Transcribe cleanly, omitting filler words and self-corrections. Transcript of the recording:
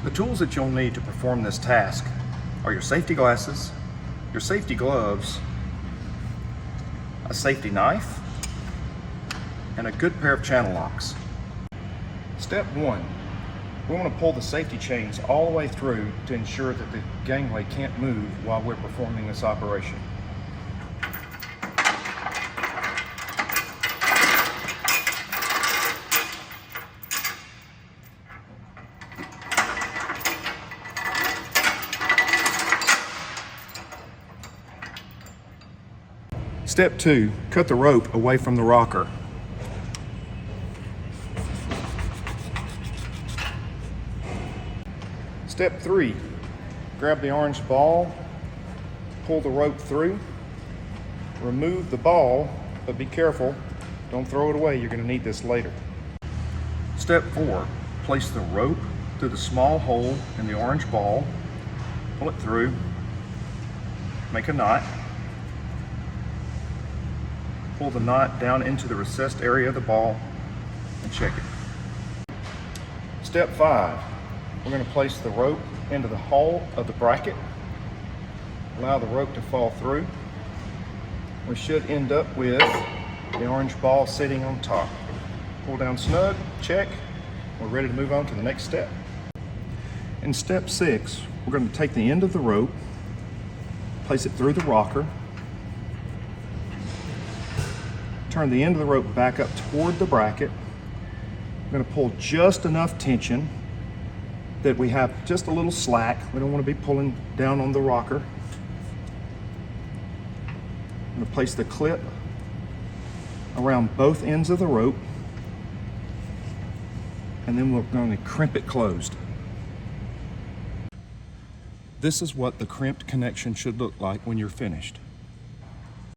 The tools that you'll need to perform this task are your safety glasses, your safety gloves, a safety knife, and a good pair of channel locks. Step 1, we want to pull the safety chains all the way through to ensure that the gangway can't move while we're performing this operation. Step 2, cut the rope away from the rocker. Step 3, grab the orange ball, pull the rope through, remove the ball, but be careful, don't throw it away, you're going to need this later. Step 4, place the rope through the small hole in the orange ball, pull it through, make a knot. Pull the knot down into the recessed area of the ball and check it. Step 5, we're going to place the rope into the hole of the bracket. Allow the rope to fall through. We should end up with the orange ball sitting on top. Pull down snug, check. We're ready to move on to the next step. In step 6, we're going to take the end of the rope, place it through the rocker, turn the end of the rope back up toward the bracket. We're going to pull just enough tension that we have just a little slack. We don't want to be pulling down on the rocker. I'm going to place the clip around both ends of the rope, and then we're going to crimp it closed. This is what the crimped connection should look like when you're finished.